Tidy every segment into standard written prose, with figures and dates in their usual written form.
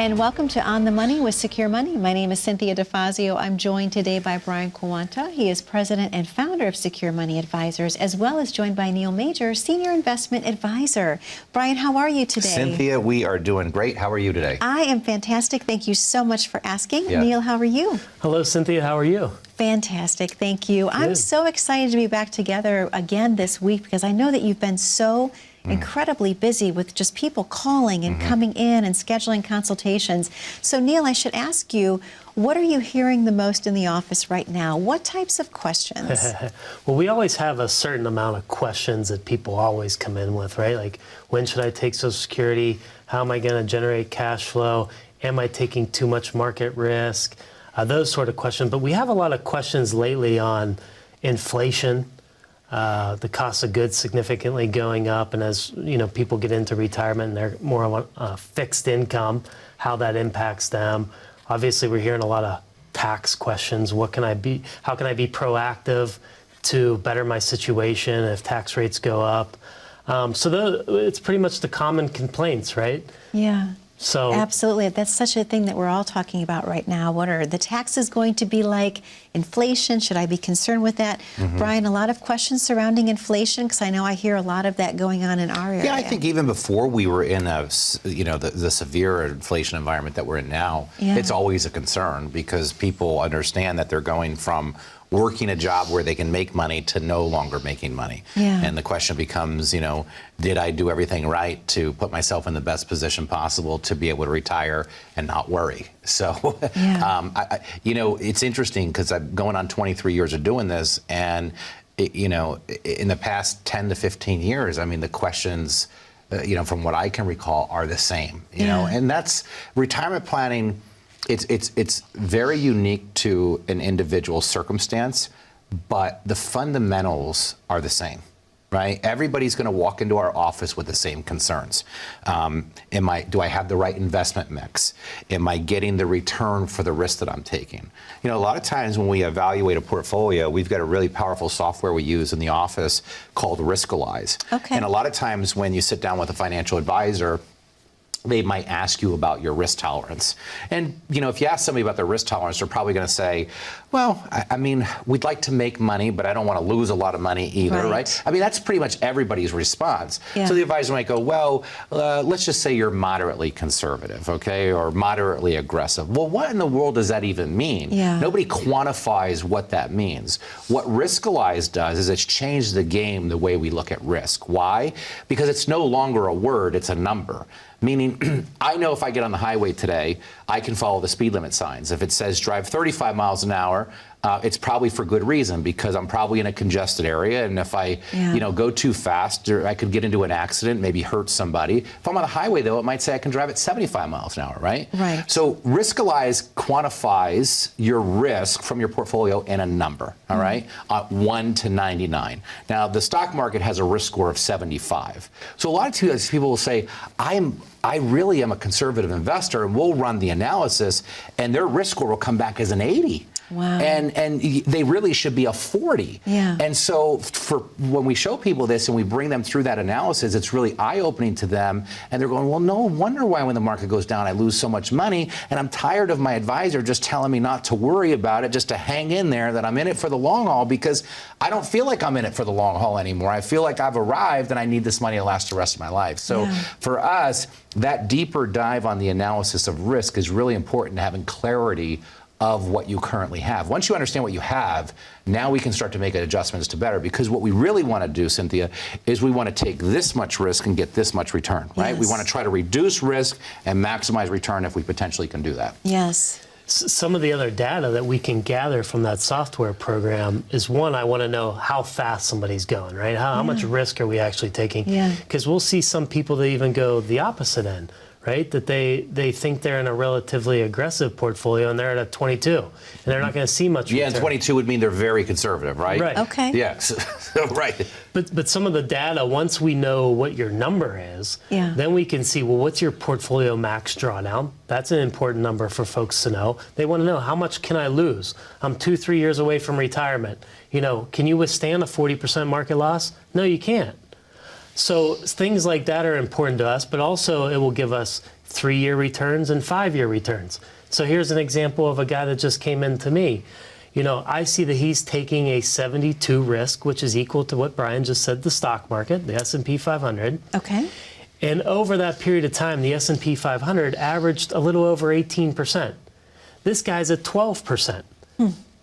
And welcome to On the Money with Secure Money. My name is Cynthia DeFazio. I'm joined today by Brian Quaranta. He is president and founder of Secure Money Advisors, as well as joined by Neil Major, senior investment advisor. Brian, how are you today? Cynthia, we are doing great. How are you today? I am fantastic. Thank you so much for asking. Yeah. Neil, how are you? Hello, Cynthia. How are you? Fantastic. Thank you. I'm so excited to be back together again this week because I know that you've been so incredibly busy with just people calling and coming in and scheduling consultations. So, Neil, I should ask you, what are you hearing the most in the office right now? What types of questions? Well, we always have a certain amount of questions that people always come in with, right? Like, when should I take Social Security? How am I going to generate cash flow? Am I taking too much market risk? Those sort of questions. But we have a lot of questions lately on inflation. The cost of goods significantly going up, and as you know, people get into retirement and they're more on a fixed income, how that impacts them. Obviously, we're hearing a lot of tax questions. How can I be proactive to better my situation if tax rates go up? It's pretty much the common complaints, right? Yeah. So absolutely. That's such a thing that we're all talking about right now. What are the taxes going to be like? Inflation, should I be concerned with that? Brian, a lot of questions surrounding inflation, because I know I hear a lot of that going on in our area. Yeah, I think even before we were in the severe inflation environment that we're in now, it's always a concern because people understand that they're going from working a job where they can make money to no longer making money. And the question becomes, did I do everything right to put myself in the best position possible to be able to retire and not worry? So, it's interesting because I'm going on 23 years of doing this, and in the past 10 to 15 years, I mean, the questions, from what I can recall, are the same. And that's retirement planning. It's very unique to an individual circumstance, but the fundamentals are the same, right? Everybody's going to walk into our office with the same concerns. Do I have the right investment mix? Am I getting the return for the risk that I'm taking? A lot of times when we evaluate a portfolio, we've got a really powerful software we use in the office called Riskalyze. Okay. And a lot of times when you sit down with a financial advisor, they might ask you about your risk tolerance. And, if you ask somebody about their risk tolerance, they're probably going to say, well, I mean, we'd like to make money, but I don't want to lose a lot of money either, right? I mean, that's pretty much everybody's response. So the advisor might go, well, let's just say you're moderately conservative, okay, or moderately aggressive. Well, what in the world does that even mean? Nobody quantifies what that means. What Riskalyze does is it's changed the game the way we look at risk. Why? Because it's no longer a word, it's a number. Meaning, I know if I get on the highway today, I can follow the speed limit signs. If it says drive 35 miles an hour, it's probably for good reason because I'm probably in a congested area, and if I, go too fast, or I could get into an accident, maybe hurt somebody. If I'm on the highway, though, it might say I can drive at 75 miles an hour, right? So Riskalyze quantifies your risk from your portfolio in a number, all right, 1 to 99. Now, the stock market has a risk score of 75. So a lot of times people will say, I really am a conservative investor, and we'll run the analysis, and their risk score will come back as an 80. Wow. And they really should be a 40. And so when we show people this and we bring them through that analysis, it's really eye-opening to them. And they're going, well, no wonder why when the market goes down, I lose so much money. And I'm tired of my advisor just telling me not to worry about it, just to hang in there, that I'm in it for the long haul, because I don't feel like I'm in it for the long haul anymore. I feel like I've arrived and I need this money to last the rest of my life. So for us, that deeper dive on the analysis of risk is really important to having clarity of what you currently have. Once you understand what you have, now we can start to make adjustments to better, because what we really want to do, Cynthia, is we want to take this much risk and get this much return, right? We want to try to reduce risk and maximize return if we potentially can do that. Some of the other data that we can gather from that software program is, one, I want to know how fast somebody's going, right? How much risk are we actually taking? Because we'll see some people that even go the opposite end, right? That they think they're in a relatively aggressive portfolio and they're at a 22, and they're not going to see much return. And 22 would mean they're very conservative, right? Right. Okay. Yes. Right. But some of the data, once we know what your number is, then we can see, well, what's your portfolio max drawdown? That's an important number for folks to know. They want to know, how much can I lose? I'm 2-3 years away from retirement. Can you withstand a 40% market loss? No, you can't. So things like that are important to us, but also it will give us 3-year returns and 5-year returns. So here's an example of a guy that just came in to me. I see that he's taking a 72 risk, which is equal to what Brian just said, the stock market, the S&P 500. Okay. And over that period of time, the S&P 500 averaged a little over 18%. This guy's at 12%.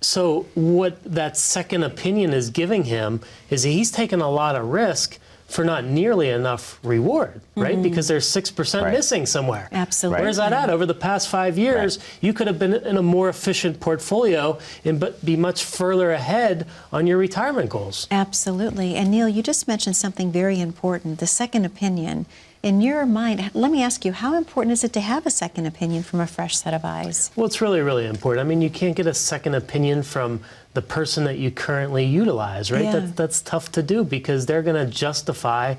So what that second opinion is giving him is that he's taken a lot of risk for not nearly enough reward, right? Because there's 6% missing somewhere. Absolutely. Where's that at? Over the past 5 years, you could have been in a more efficient portfolio and be much further ahead on your retirement goals. Absolutely. And Neil, you just mentioned something very important, the second opinion. In your mind, let me ask you, how important is it to have a second opinion from a fresh set of eyes? Well, it's really, really important. I mean, you can't get a second opinion from the person that you currently utilize, right? Yeah. That's tough to do because they're going to justify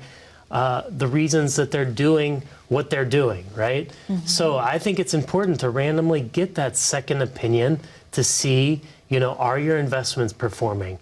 the reasons that they're doing what they're doing, right? So I think it's important to randomly get that second opinion to see, are your investments performing?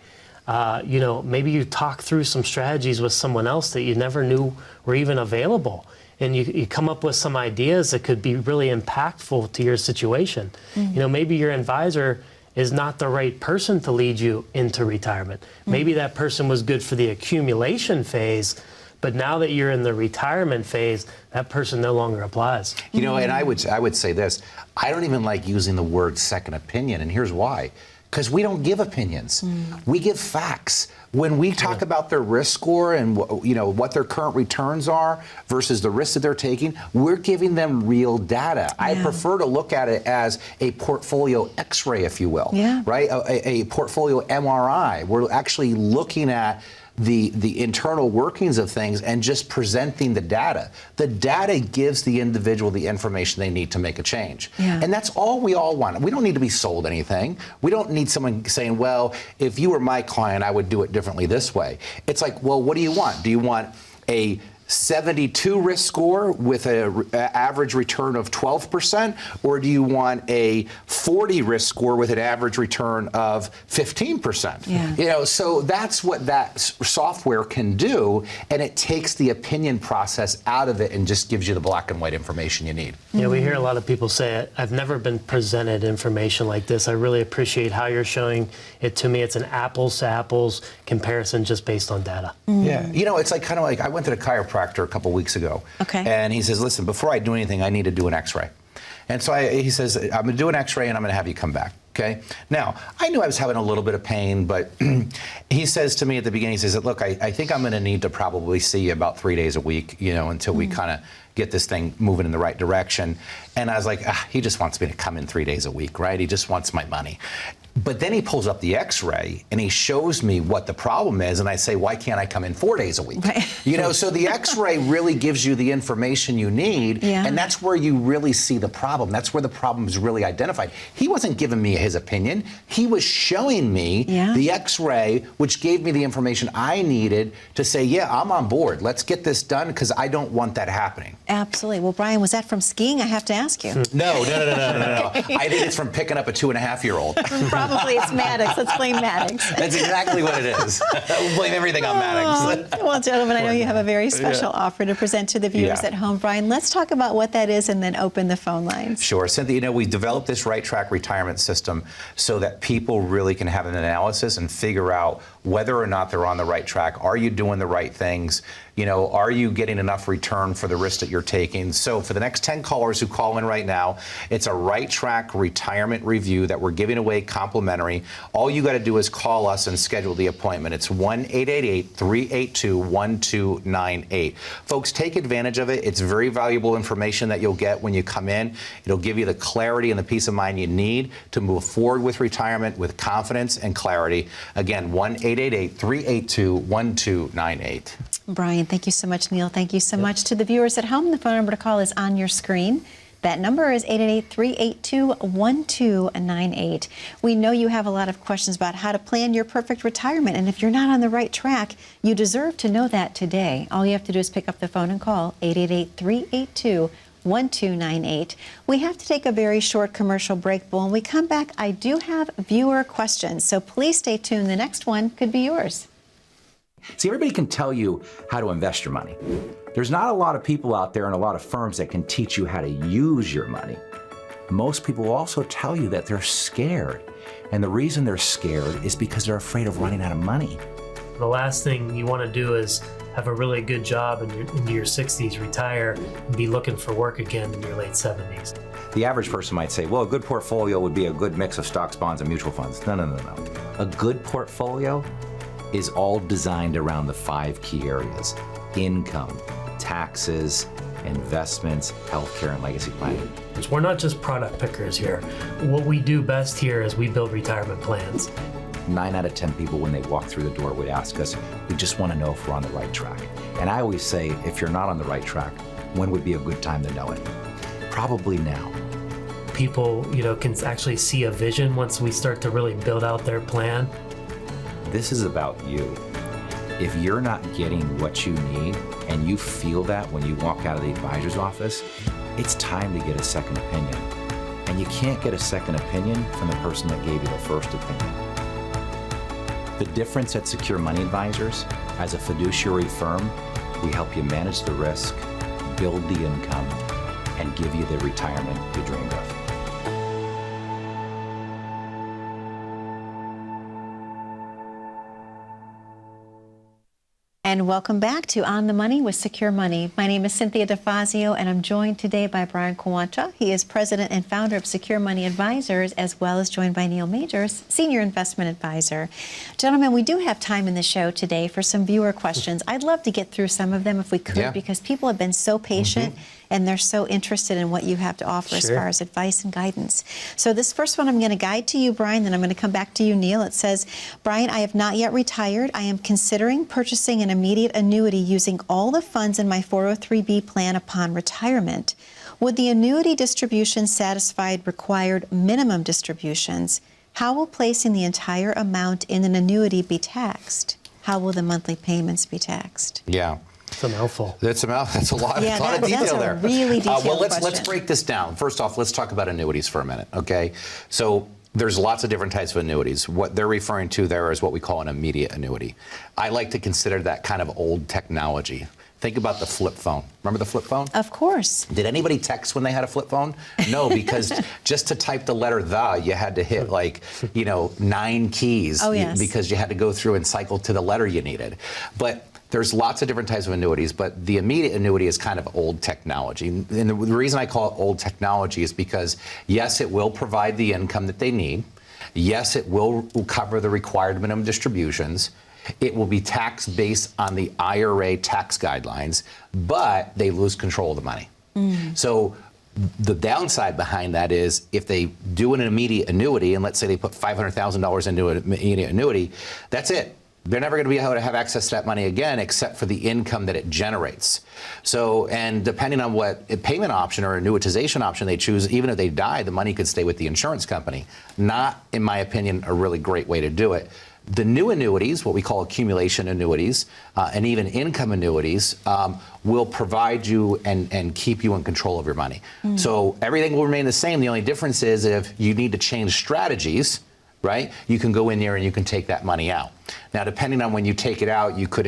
Maybe you talk through some strategies with someone else that you never knew were even available. And you come up with some ideas that could be really impactful to your situation. Maybe your advisor is not the right person to lead you into retirement. Maybe that person was good for the accumulation phase, but now that you're in the retirement phase, that person no longer applies. And I would say this, I don't even like using the word second opinion, and here's why. Because we don't give opinions. We give facts. When we talk about their risk score and what their current returns are versus the risks that they're taking, we're giving them real data. I prefer to look at it as a portfolio X-ray, if you will, right? A portfolio MRI. We're actually looking at the internal workings of things and just presenting the data. The data gives the individual the information they need to make a change. And that's all we all want. We don't need to be sold anything. We don't need someone saying, well, if you were my client, I would do it differently this way. It's like, well, what do you want? Do you want a 72 risk score with an average return of 12%, or do you want a 40 risk score with an average return of 15%? So that's what that software can do, and it takes the opinion process out of it and just gives you the black and white information you need. Yeah, we hear a lot of people say, I've never been presented information like this. I really appreciate how you're showing it to me. It's an apples to apples comparison just based on data. Yeah, it's kind of like I went to the chiropractor a couple weeks ago. And he says, listen, before I do anything, I need to do an x-ray. And so he says, I'm going to do an x-ray and I'm going to have you come back. Okay. Now, I knew I was having a little bit of pain, but he says to me at the beginning, he says, look, I think I'm going to need to probably see you about 3 days a week, until we kind of get this thing moving in the right direction. And I was like, he just wants me to come in 3 days a week, right? He just wants my money. But then he pulls up the x-ray and he shows me what the problem is, and I say, why can't I come in 4 days a week? So the x-ray really gives you the information you need, and that's where you really see the problem. That's where the problem is really identified. He wasn't giving me his opinion. He was showing me the x-ray, which gave me the information I needed to say, yeah, I'm on board. Let's get this done, because I don't want that happening. Absolutely. Well, Brian, was that from skiing? I have to ask you. No. I think it's from picking up a 2.5-year-old. Probably it's Maddox. Let's blame Maddox. That's exactly what it is. We'll blame everything on Maddox. Well, gentlemen, I know you have a very special offer to present to the viewers at home. Brian, let's talk about what that is and then open the phone lines. Sure. Cynthia, we developed this right track retirement system so that people really can have an analysis and figure out whether or not they're on the right track. Are you doing the right things? Are you getting enough return for the risk that you're taking? So for the next 10 callers who call in right now, it's a right track retirement review that we're giving away complimentary. All you got to do is call us and schedule the appointment. It's 1-888-382-1298. Folks, take advantage of it. It's very valuable information that you'll get when you come in. It'll give you the clarity and the peace of mind you need to move forward with retirement with confidence and clarity. Again, 1-888-382-1298. Brian, thank you so much. Neil, thank you so much. To the viewers at home, the phone number to call is on your screen. That number is 888-382-1298. We know you have a lot of questions about how to plan your perfect retirement, and if you're not on the right track, you deserve to know that today. All you have to do is pick up the phone and call 888-382-1298. We have to take a very short commercial break, but when we come back, I do have viewer questions, so please stay tuned. The next one could be yours. See, everybody can tell you how to invest your money. There's not a lot of people out there and a lot of firms that can teach you how to use your money. Most people will also tell you that they're scared. And the reason they're scared is because they're afraid of running out of money. The last thing you want to do is have a really good job in your 60s, retire, and be looking for work again in your late 70s. The average person might say, well, a good portfolio would be a good mix of stocks, bonds, and mutual funds. No, no, no, no. A good portfolio is all designed around the 5 key areas: income, taxes, investments, healthcare, and legacy planning. We're not just product pickers here. What we do best here is we build retirement plans. 9 out of 10 people, when they walk through the door, would ask us, we just want to know if we're on the right track. And I always say, if you're not on the right track, when would be a good time to know it? Probably now. People, can actually see a vision once we start to really build out their plan. This is about you. If you're not getting what you need and you feel that when you walk out of the advisor's office, it's time to get a second opinion. And you can't get a second opinion from the person that gave you the first opinion. The difference at Secure Money Advisors, as a fiduciary firm, we help you manage the risk, build the income, and give you the retirement you dreamed of. And welcome back to On the Money with Secure Money. My name is Cynthia DeFazio, and I'm joined today by Brian Quaranta. He is president and founder of Secure Money Advisors, as well as joined by Neil Majors, senior investment advisor. Gentlemen, we do have time in the show today for some viewer questions. I'd love to get through some of them if we could, because people have been so patient. And they're so interested in what you have to offer as far as advice and guidance. So this first one I'm going to guide to you, Brian, then I'm going to come back to you, Neil. It says, Brian, I have not yet retired. I am considering purchasing an immediate annuity using all the funds in my 403B plan upon retirement. Would the annuity distribution satisfy required minimum distributions? How will placing the entire amount in an annuity be taxed? How will the monthly payments be taxed? Yeah. It's a mouthful. That's a mouthful. That's a lot, Yeah, lot of detail there. That's a really detailed well, let's question. break this down. First off, let's talk about annuities for a minute, okay? So there's lots of different types of annuities. What they're referring to there is what we call an immediate annuity. I like to consider that kind of old technology. Think about the flip phone. Remember the flip phone? Of course. Did anybody text when they had a flip phone? No, because just to type the letter "the," you had to hit 9 keys. Oh, yes. Because you had to go through and cycle to the letter you needed. But there's lots of different types of annuities, but the immediate annuity is kind of old technology. And the reason I call it old technology is because, yes, it will provide the income that they need. Yes, it will cover the required minimum distributions. It will be taxed based on the IRA tax guidelines, but they lose control of the money. So the downside behind that is if they do an immediate annuity, and let's say they put $500,000 into an immediate annuity, that's it. They're never going to be able to have access to that money again except for the income that it generates. So, and depending on what payment option or annuitization option they choose, even if they die, the money could stay with the insurance company. Not, in my opinion, a really great way to do it. The new annuities, what we call accumulation annuities, and even income annuities, will provide you and keep you in control of your money. So everything will remain the same. The only difference is if you need to change strategies, right? You can go in there and you can take that money out. Now, depending on when you take it out, you could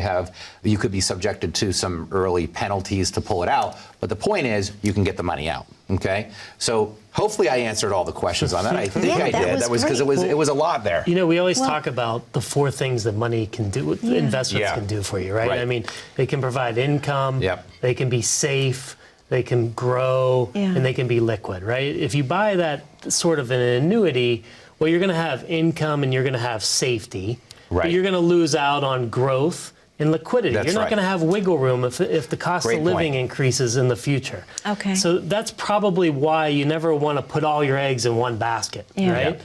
be subjected to some early penalties to pull it out. But the point is, you can get the money out. Okay. So hopefully, I answered all the questions on that. I think I did. That was because it was a lot there. We always talk about the 4 things that money can do, investments can do for you, right? I mean, they can provide income. They can be safe. They can grow, and they can be liquid, right? If you buy that sort of an annuity, well, you're going to have income and you're going to have safety, but you're going to lose out on growth and liquidity. You're not going to have wiggle room if the cost of living increases in the future. Okay. So that's probably why you never want to put all your eggs in one basket, right?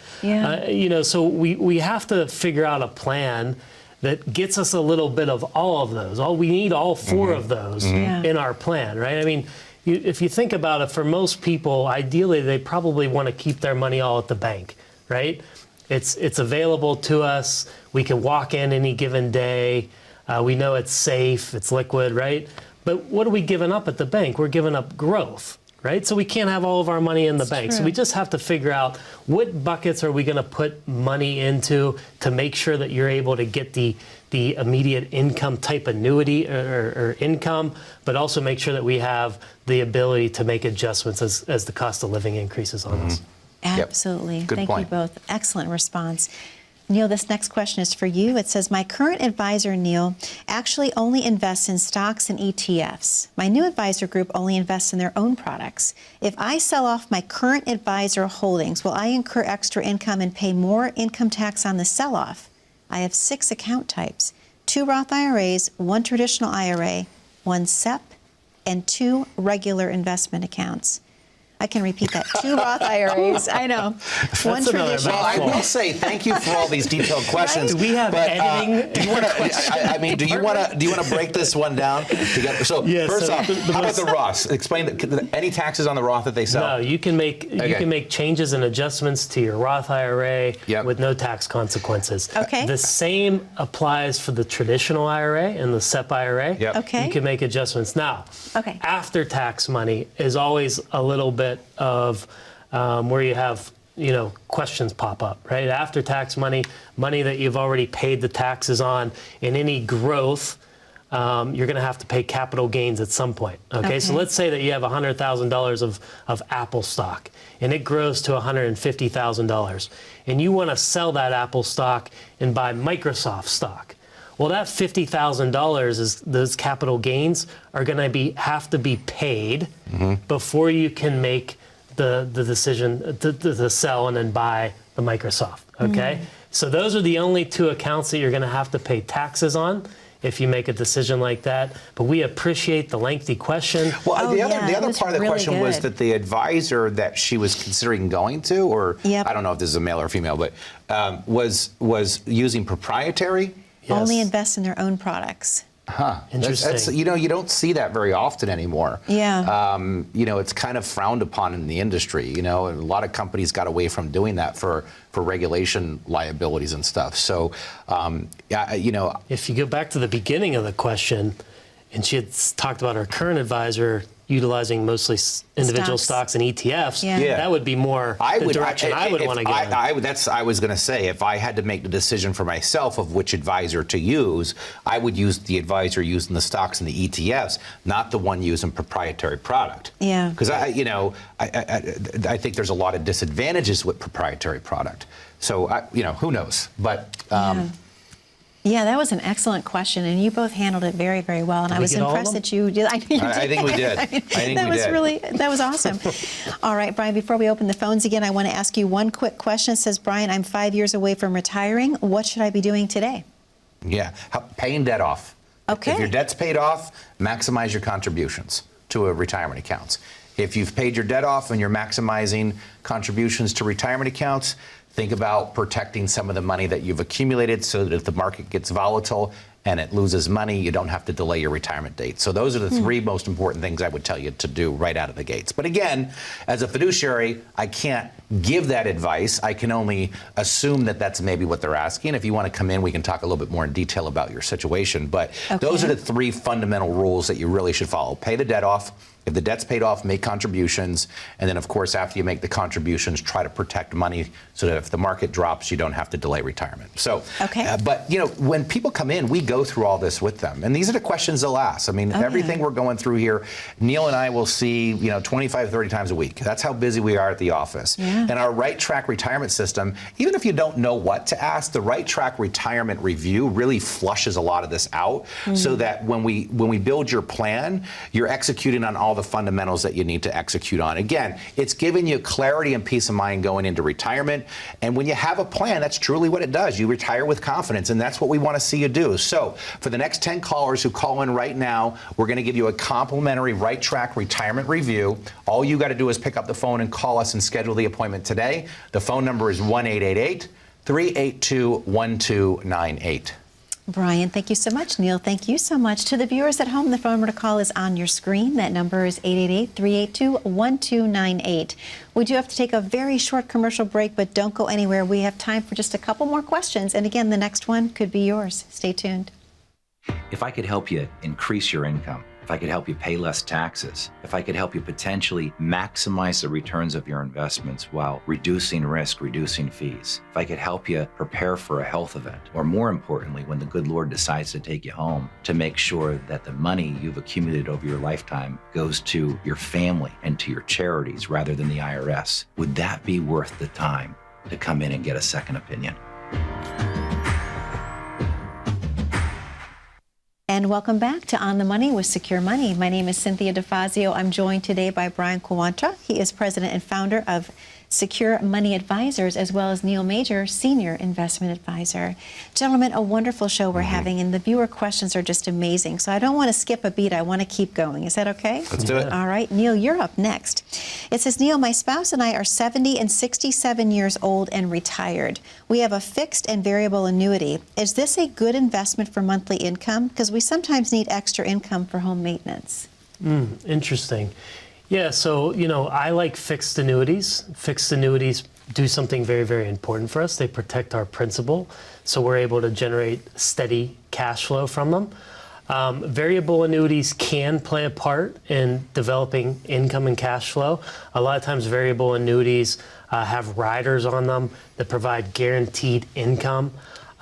So we have to figure out a plan that gets us a little bit of all of those. We need all four of those in our plan, right? I mean, if you think about it, for most people, ideally, they probably want to keep their money all at the bank, right? It's available to us. We can walk in any given day. We know it's safe, it's liquid, right? But what are we giving up at the bank? We're giving up growth, right? So we can't have all of our money in the bank. True. So we just have to figure out what buckets are we going to put money into to make sure that you're able to get the immediate income type annuity or income, but also make sure that we have the ability to make adjustments as the cost of living increases on us. Absolutely. Good Thank point. you both. Excellent response. Neil, this next question is for you. It says, my current advisor, Neil, actually only invests in stocks and ETFs. My new advisor group only invests in their own products. If I sell off my current advisor holdings, will I incur extra income and pay more income tax on the sell-off? I have 6 account types, 2 Roth IRAs, 1 traditional IRA, 1 SEP, and 2 regular investment accounts. I can repeat that. 2 Roth IRAs. I know. One another traditional. Well, I will say thank you for all these detailed questions. Do we have editing? Do you want to? I mean, do you want to break this one down together? So Yeah, first so off, how about the Roths? Explain any taxes on the Roth that they sell. No, you can make changes and adjustments to your Roth IRA with no tax consequences. Okay. The same applies for the traditional IRA and the SEP IRA. Yep. Okay. You can make adjustments. Now, Okay. after tax money is always a little bit of where you have questions pop up, right? After tax money that you've already paid the taxes on, and any growth, you're going to have to pay capital gains at some point. Okay, so let's say that you have $100,000 of Apple stock, and it grows to $150,000, and you want to sell that Apple stock and buy Microsoft stock. Well, that $50,000 is those capital gains are going to have to be paid before you can make the decision to sell and then buy the Microsoft. Okay, so those are the only 2 accounts that you're going to have to pay taxes on if you make a decision like that. But we appreciate the lengthy question. Well, the other was part of the really question was good. that the advisor that she was considering going to, or Yep. I don't know if this is a male or female, but was using proprietary. Yes. Only invest in their own products. Interesting. That's, you don't see that very often anymore. Yeah. It's kind of frowned upon in the industry. And a lot of companies got away from doing that for regulation liabilities and stuff. So, If you go back to the beginning of the question, and she had talked about her current advisor utilizing mostly individual stocks and ETFs, Yeah. that would be more the direction I would want to go in. I was going to say, if I had to make the decision for myself of which advisor to use, I would use the advisor using the stocks and the ETFs, not the one using proprietary product. Yeah. Because I think there's a lot of disadvantages with proprietary product. So who knows? But. Yeah, that was an excellent question, and you both handled it very, very well. And I was get all of impressed them? that you did. I think we did. That was awesome. All right, Brian, before we open the phones again, I want to ask you one quick question. It says, Brian, I'm 5 years away from retiring. What should I be doing today? Yeah, paying debt off. Okay. If your debt's paid off, maximize your contributions to a retirement accounts. If you've paid your debt off and you're maximizing contributions to retirement accounts, think about protecting some of the money that you've accumulated so that if the market gets volatile and it loses money, you don't have to delay your retirement date. So those are the 3 most important things I would tell you to do right out of the gates. But again, as a fiduciary, I can't give that advice. I can only assume that that's maybe what they're asking. If you want to come in, we can talk a little bit more in detail about your situation. But those are the 3 fundamental rules that you really should follow. Pay the debt off. If the debt's paid off, make contributions. And then, of course, after you make the contributions, try to protect money so that if the market drops, you don't have to delay retirement. So, but, when people come in, we go through all this with them. And these are the questions they'll ask. I mean, everything we're going through here, Neil and I will see, 25, 30 times a week. That's how busy we are at the office. Yeah. And our Right Track retirement system, even if you don't know what to ask, the Right Track retirement review really flushes a lot of this out so that when we build your plan, you're executing on all the fundamentals that you need to execute on. Again, it's giving you clarity and peace of mind going into retirement. And when you have a plan, that's truly what it does. You retire with confidence, and that's what we want to see you do. So for the next 10 callers who call in right now, we're going to give you a complimentary Right Track retirement review. All you got to do is pick up the phone and call us and schedule the appointment today. The phone number is 1-888-382-1298. Brian, thank you so much. Neil, thank you so much. To the viewers at home, the phone number to call is on your screen. That number is 888-382-1298. We do have to take a very short commercial break, but don't go anywhere. We have time for just a couple more questions. And again, the next one could be yours. Stay tuned. If I could help you increase your income, if I could help you pay less taxes, if I could help you potentially maximize the returns of your investments while reducing risk, reducing fees, if I could help you prepare for a health event, or more importantly, when the good Lord decides to take you home, to make sure that the money you've accumulated over your lifetime goes to your family and to your charities rather than the IRS, would that be worth the time to come in and get a second opinion? And welcome back to On the Money with Secure Money. My name is Cynthia DeFazio. I'm joined today by Brian Quaranta. He is president and founder of Secure Money Advisors, as well as Neil Major, Senior Investment Advisor. Gentlemen, a wonderful show we're having, and the viewer questions are just amazing. So I don't want to skip a beat. I want to keep going. Is that okay? Let's do it. All right. Neil, you're up next. It says, Neil, my spouse and I are 70 and 67 years old and retired. We have a fixed and variable annuity. Is this a good investment for monthly income? Because we sometimes need extra income for home maintenance. Interesting. Yeah, so, I like fixed annuities. Fixed annuities do something very, very important for us. They protect our principal, so we're able to generate steady cash flow from them. Variable annuities can play a part in developing income and cash flow. A lot of times variable annuities have riders on them that provide guaranteed income.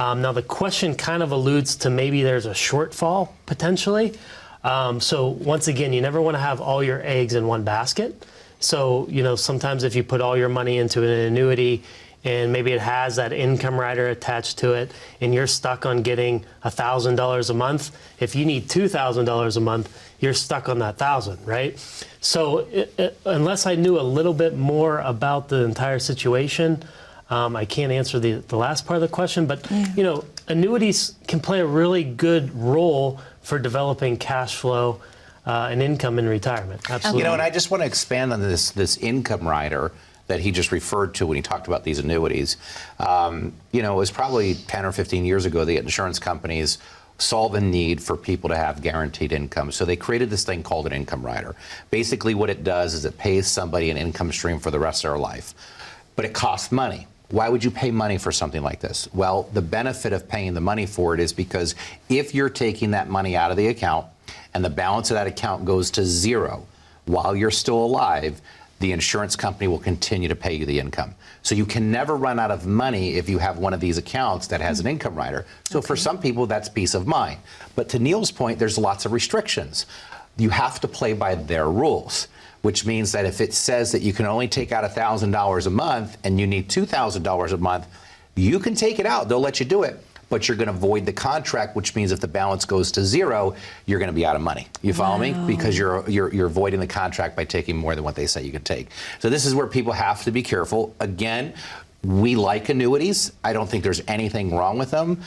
Now the question kind of alludes to maybe there's a shortfall potentially. So once again, you never want to have all your eggs in one basket. So, sometimes if you put all your money into an annuity and maybe it has that income rider attached to it and you're stuck on getting $1,000 a month, if you need $2,000 a month, you're stuck on that $1,000, right? So unless I knew a little bit more about the entire situation, I can't answer the last part of the question, but annuities can play a really good role for developing cash flow and income in retirement. Absolutely. And I just want to expand on this income rider that he just referred to when he talked about these annuities. It was probably 10 or 15 years ago the insurance companies saw the need for people to have guaranteed income. So they created this thing called an income rider. Basically what it does is it pays somebody an income stream for the rest of their life. But it costs money. Why would you pay money for something like this? Well, the benefit of paying the money for it is because if you're taking that money out of the account and the balance of that account goes to zero while you're still alive, the insurance company will continue to pay you the income. So you can never run out of money if you have one of these accounts that has an income rider. So for some people, that's peace of mind. But to Neil's point, there's lots of restrictions. You have to play by their rules, which means that if it says that you can only take out $1,000 a month and you need $2,000 a month, you can take it out. They'll let you do it, but you're going to void the contract, which means if the balance goes to zero, you're going to be out of money. You follow me? Because you're voiding the contract by taking more than what they say you can take. So this is where people have to be careful. Again, we like annuities. I don't think there's anything wrong with them.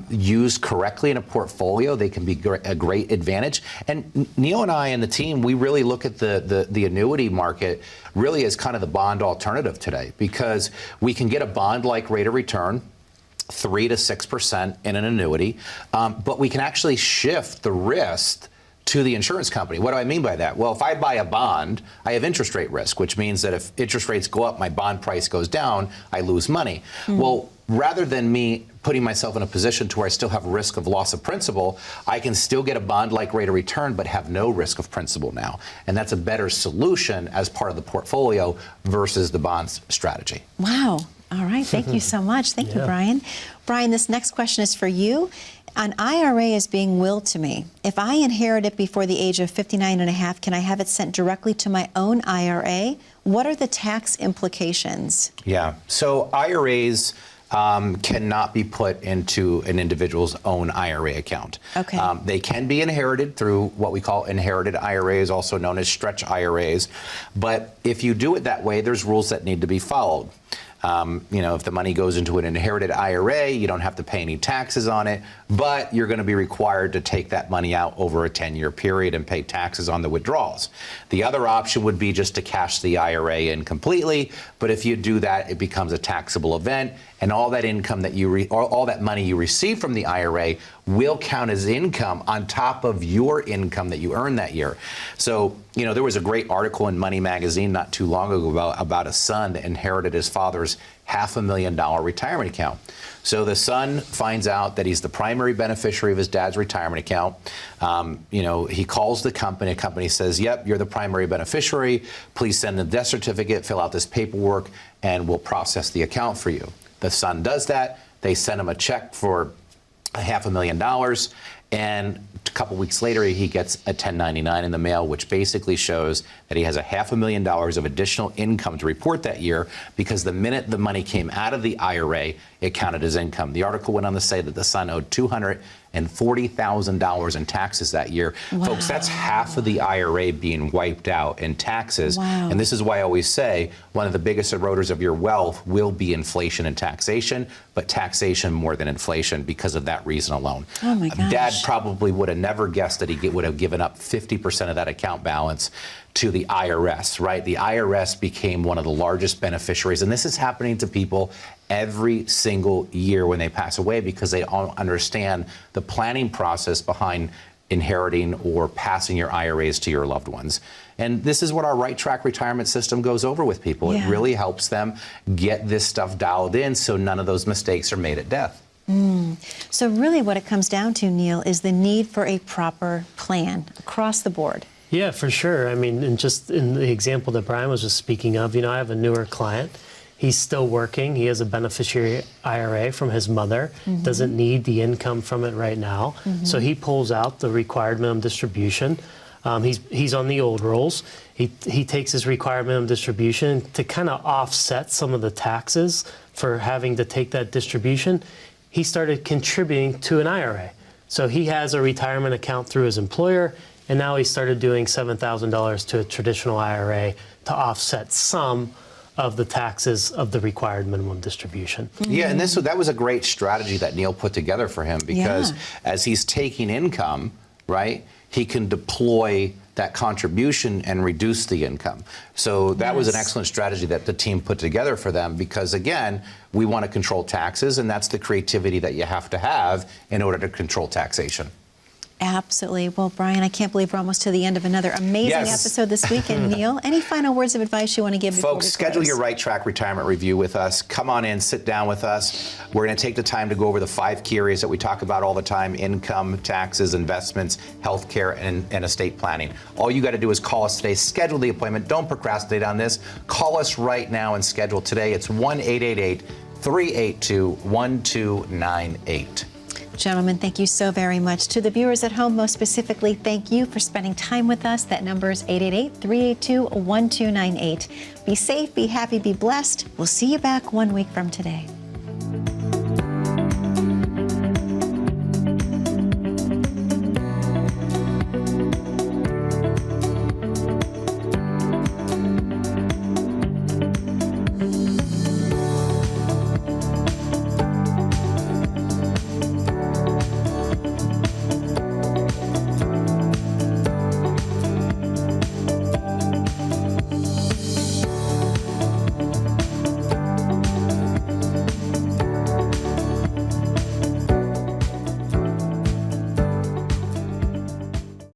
Used correctly in a portfolio, they can be a great advantage. And Neil and I and the team, we really look at the annuity market really as kind of the bond alternative today, because we can get a bond-like rate of return, 3 to 6% in an annuity, but we can actually shift the risk to the insurance company. What do I mean by that? Well, if I buy a bond, I have interest rate risk, which means that if interest rates go up, my bond price goes down, I lose money. Well, rather than me putting myself in a position to where I still have risk of loss of principal, I can still get a bond-like rate of return, but have no risk of principal now. And that's a better solution as part of the portfolio versus the bonds strategy. Wow. All right. Thank you so much. Thank you, Brian. Brian, this next question is for you. An IRA is being willed to me. If I inherit it before the age of 59 and a half, can I have it sent directly to my own IRA? What are the tax implications? Yeah. So IRAs cannot be put into an individual's own IRA account. Okay. They can be inherited through what we call inherited IRAs, also known as stretch IRAs. But if you do it that way, there's rules that need to be followed. If the money goes into an inherited IRA, you don't have to pay any taxes on it, but you're going to be required to take that money out over a 10-year period and pay taxes on the withdrawals. The other option would be just to cash the IRA in completely, but if you do that, it becomes a taxable event and all that income that all that money you receive from the IRA will count as income on top of your income that you earned that year. So, there was a great article in Money Magazine not too long ago about a son that inherited his father's $500,000 retirement account. So the son finds out that he's the primary beneficiary of his dad's retirement account. He calls the company says, yep, you're the primary beneficiary. Please send the death certificate, fill out this paperwork, and we'll process the account for you. The son does that. They send him a check for $500,000, and a couple weeks later he gets a 1099 in the mail, which basically shows that he has a $500,000 of additional income to report that year, because the minute the money came out of the IRA, it counted as income. The article went on to say that the son owed $240,000 in taxes that year. Wow. Folks, that's half of the IRA being wiped out in taxes. Wow. And this is why I always say one of the biggest eroders of your wealth will be inflation and taxation, but taxation more than inflation because of that reason alone. Oh my gosh. Dad probably would have never guessed that he would have given up 50% of that account balance to the IRS, right? The IRS became one of the largest beneficiaries, and this is happening to people every single year when they pass away, because they don't understand the planning process behind inheriting or passing your IRAs to your loved ones. And this is what our Right Track retirement system goes over with people. Yeah. It really helps them get this stuff dialed in so none of those mistakes are made at death. So really what it comes down to, Neil, is the need for a proper plan across the board. Yeah, for sure. I mean, and just in the example that Brian was just speaking of, I have a newer client. He's still working. He has a beneficiary IRA from his mother, doesn't need the income from it right now. So he pulls out the required minimum distribution. He's on the old rules. He takes his required minimum distribution to kind of offset some of the taxes for having to take that distribution. He started contributing to an IRA. So he has a retirement account through his employer, and now he started doing $7,000 to a traditional IRA to offset some of the taxes of the required minimum distribution. Yeah, and that was a great strategy that Neil put together for him, because as he's taking income, right, he can deploy that contribution and reduce the income. So that was an excellent strategy that the team put together for them, because again, we want to control taxes, and that's the creativity that you have to have in order to control taxation. Absolutely. Well, Brian, I can't believe we're almost to the end of another amazing episode this week. And Neil, any final words of advice you want to give before Folks, we schedule close? your Right Track retirement review with us. Come on in, sit down with us. We're going to take the time to go over the 5 key areas that we talk about all the time: income, taxes, investments, healthcare, and estate planning. All you got to do is call us today. Schedule the appointment. Don't procrastinate on this. Call us right now and schedule today. It's 1-888-382-1298. Gentlemen, thank you so very much. To the viewers at home, most specifically, thank you for spending time with us. That number is 888-382-1298. Be safe, be happy, be blessed. We'll see you back 1 week from today.